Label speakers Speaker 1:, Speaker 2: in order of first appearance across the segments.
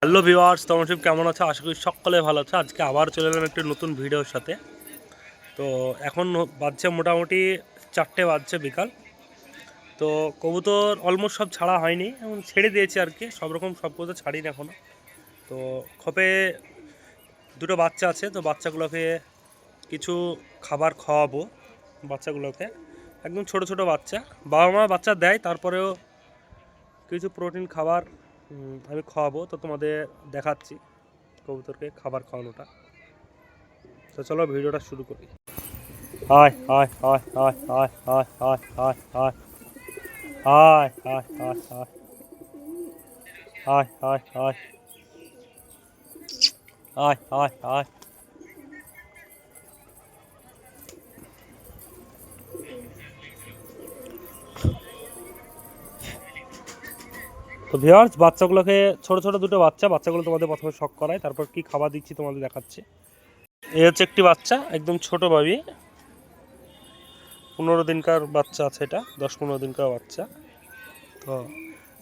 Speaker 1: Hello viewers, তোমরা সব কেমন আছো? আশা করি সকলে ভালো আছো। আজকে আবার চলে এলাম একটি নতুন ভিডিওর সাথে। তো এখন বাজছে মোটামুটি 4টে বাজছে বিকাল। তো কবুতর অলমোস্ট সব ছাড়া হয়নি, এখন ছেড়ে দিয়েছি আর কি। সব রকম সব কবুতর ছাড়িনি এখনও। তো খোপে দুটো বাচ্চা আছে, তো বাচ্চাগুলোকে কিছু খাবার খাওয়াবো। বাচ্চাগুলোকে একদম ছোট ছোট বাচ্চা, বাবা মা বাচ্চা দেয়, তারপরেও কিছু প্রোটিন খাবার আমি খাওয়াবো। তো তোমাদের দেখাচ্ছি কবুতরকে খাবার খাওয়ানোটা। তো চলো ভিডিওটা শুরু করি। হায় হায় হায় হায় হায় হায় হায় হায় হায় হায় হায় হায় হায় হায় হায় হায় হায় হায় হায়। তো ভিউয়ার্স, বাচ্চাগুলোকে ছোট ছোট দুটো বাচ্চাগুলো তোমাদের প্রথমে শক করায়, তারপর কি খাবার দিচ্ছি তোমাদের দেখাচ্ছি। এই হচ্ছে একটি বাচ্চা, একদম ছোট বাবি, 15 দিনকার বাচ্চা আছে, এটা 10-15 দিনকার বাচ্চা। তো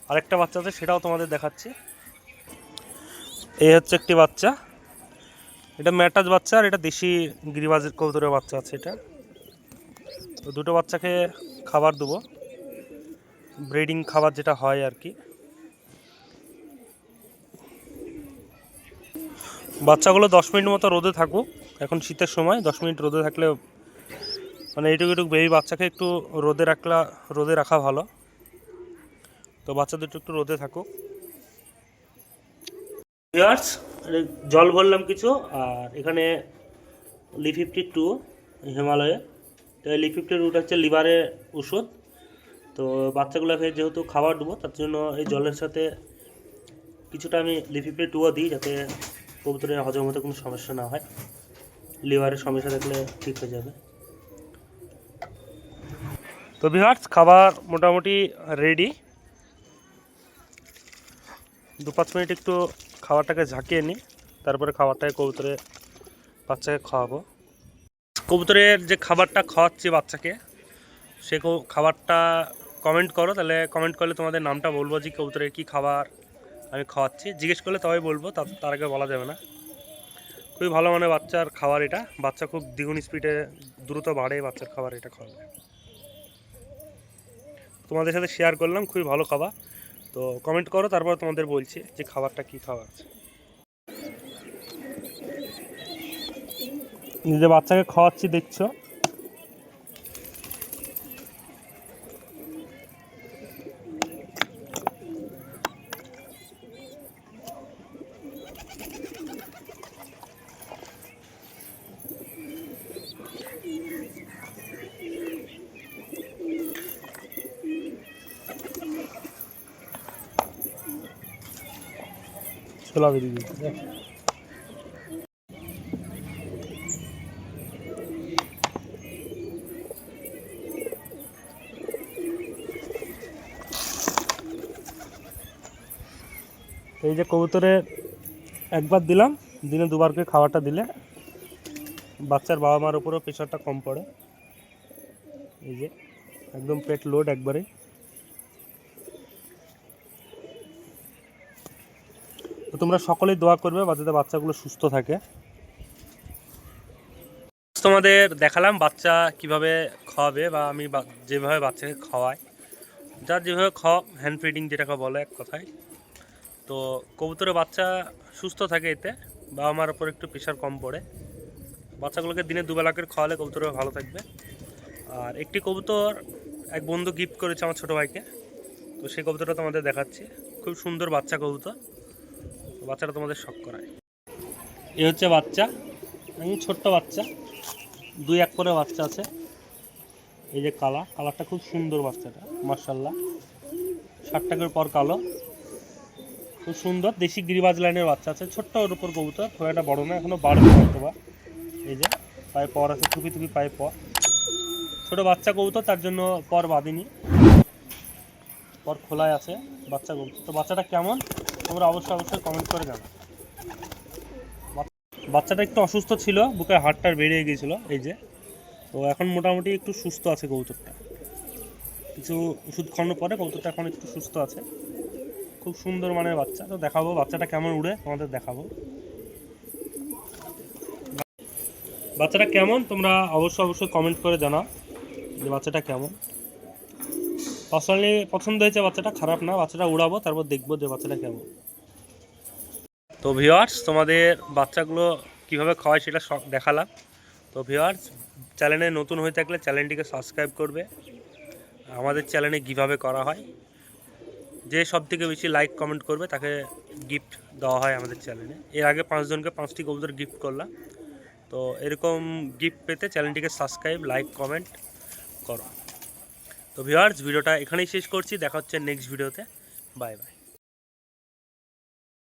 Speaker 1: আরেকটা বাচ্চা আছে, সেটাও তোমাদের দেখাচ্ছি। এই হচ্ছে একটি বাচ্চা, এটা ম্যাটাজ বাচ্চা, আর এটা দেশি গিরিবাজের কবুতরের বাচ্চা আছে এটা। তো দুটো বাচ্চাকে খাবার দেবো, ব্রিডিং খাবার যেটা হয় আর কি। বাচ্চাগুলো 10 মিনিট মতো রোদে থাকুক, এখন শীতের সময় 10 মিনিট রোদে থাকলে মানে এইটুকু বেবি বাচ্চাকে একটু রোদে রাখা ভালো। তো বাচ্চা দুটো একটু রোদে থাকুক। ভিউয়ার্স, জল ভরলাম কিছু, আর এখানে Li52 হিমালয়ে। তো Li52 হচ্ছে লিভারের ওষুধ। তো বাচ্চাগুলোকে যেহেতু খাবার দেবো, তার জন্য এই জলের সাথে কিছুটা আমি Li52ও দিই, যাতে কবুতরের হজম হতে কোনো সমস্যা না হয়। লিভারের সমস্যা থাকলে ঠিক হয়ে যাবে। তো ভিউয়ার্স, খাবার মোটামুটি রেডি। 2-5 মিনিট একটু খাবারটাকে ঝাঁকিয়ে নিই, তারপরে খাবারটাকে বাচ্চাকে খাওয়াবো। কবুতরের যে খাবারটা খাওয়াচ্ছি বাচ্চাকে, সে খাবারটা কমেন্ট করো, তাহলে কমেন্ট করলে তোমাদের নামটা বলবো যে কবুতরের কী খাবার আমি খাওয়াচ্ছি। জিজ্ঞেস করলে তবেই বলবো, তার আগে বলা যাবে না। খুবই ভালো মানে বাচ্চার খাবার এটা, বাচ্চা খুব দ্বিগুণ স্পিডে দ্রুত বাড়ে বাচ্চার খাবার এটা খাওয়ালে। তোমাদের সাথে শেয়ার করলাম, খুবই ভালো খাবার। তো কমেন্ট করো, তারপর তোমাদের বলছি যে খাবারটা কী খাবার আছে। নিজে বাচ্চাকে খাওয়াচ্ছি দেখছো। ছোলা বেরিয়ে দিচ্ছে। এই যে কবুতরে একবার দিলাম, দিনে দুবার করে খাবারটা দিলে বাচ্চার বাবা মার উপরেও প্রেশারটা কম পড়ে। এই যে একদম পেট লোড একবারে। তো তোমরা সকলেই দোয়া করবে যাতে বাচ্চাগুলো সুস্থ থাকে। তোমাদের দেখালাম বাচ্চা কিভাবে খাওয়াবে, বা আমি যেভাবে বাচ্চাকে খাওয়াই, যার যেভাবে খাওয়া, হ্যান্ড ফিডিং যেটাকে বলে এক কথায়। তো কবুতরের বাচ্চা সুস্থ থাকে, এতে বাবা মার ওপর একটু প্রেশার কম পড়ে। বাচ্চাগুলোকে দিনে দুবেলা করে খাওয়ালে কবুতরও ভালো থাকবে। আর একটি কবুতর এক বন্ধু গিফট করেছে আমার ছোটো ভাইকে, তো সেই কবুতরটা তোমাদের দেখাচ্ছি। খুব সুন্দর বাচ্চা কবুতর, বাচ্চাটা তোমাদের শখ করায়। এ হচ্ছে বাচ্চা, ছোট্ট বাচ্চা, 2-1 করে বাচ্চা আছে। এই যে কালারটা খুব সুন্দর বাচ্চাটা, মাশাআল্লাহ। 60 টাকার পর কালো, খুব সুন্দর দেশি গিরিবাজ লাইনের বাচ্চা আছে। ছোট্ট ওর উপর কবুতর, খুব একটা বড় না, এখনো বাড়বে হয়তো বা। এই যে পায়ে পর আছে, টুপি পায়ে পর। ছোট বাচ্চা কবুতর, তার জন্য পর বাঁধিনি, পর খোলায় আছে বাচ্চা কবুতর। তো বাচ্চাটা কেমন তোমরা অবশ্যই কমেন্ট করে জানাও। বাচ্চাটা একটু অসুস্থ ছিল, বুকের হাড়টার বেরিয়ে গিয়েছিল। এই যে, তো এখন মোটামুটি একটু সুস্থ আছে কবুতরটা। কিছু ওষুধ খাওয়ানোর পরে কবুতরটা এখন একটু সুস্থ আছে। খুব সুন্দর মানের বাচ্চা। তো দেখাবো বাচ্চাটা কেমন উড়ে, তোমাদের দেখাবো। বাচ্চাটা কেমন তোমরা অবশ্যই কমেন্ট করে জানাও যে বাচ্চাটা কেমন। পার্সোনালি পছন্দ হয়েছে বাচ্চাটা, খারাপ না। বাচ্চাটা উড়াবো, তারপর দেখবো যে বাচ্চাটা কেমন। তো ভিউয়ার্স, তোমাদের বাচ্চাগুলো কিভাবে খাওয়ায় সেটা দেখালাম। তো ভিউয়ার্স, চ্যানেলে নতুন হয়ে থাকলে চ্যানেলটিকে সাবস্ক্রাইব করবে। আমাদের চ্যানেলে কীভাবে করা হয়, যে সবথেকে বেশি লাইক কমেন্ট করবে তাকে গিফট দেওয়া হয় আমাদের চ্যানেলে। এর আগে 5 জনকে 5টি কবুতর গিফট করলাম। তো এরকম গিফট পেতে চ্যানেলটিকে সাবস্ক্রাইব, লাইক, কমেন্ট করো। তো ভিউয়ার্স, ভিডিওটা এখানেই শেষ করছি। দেখা হচ্ছে নেক্সট ভিডিওতে। Bye bye.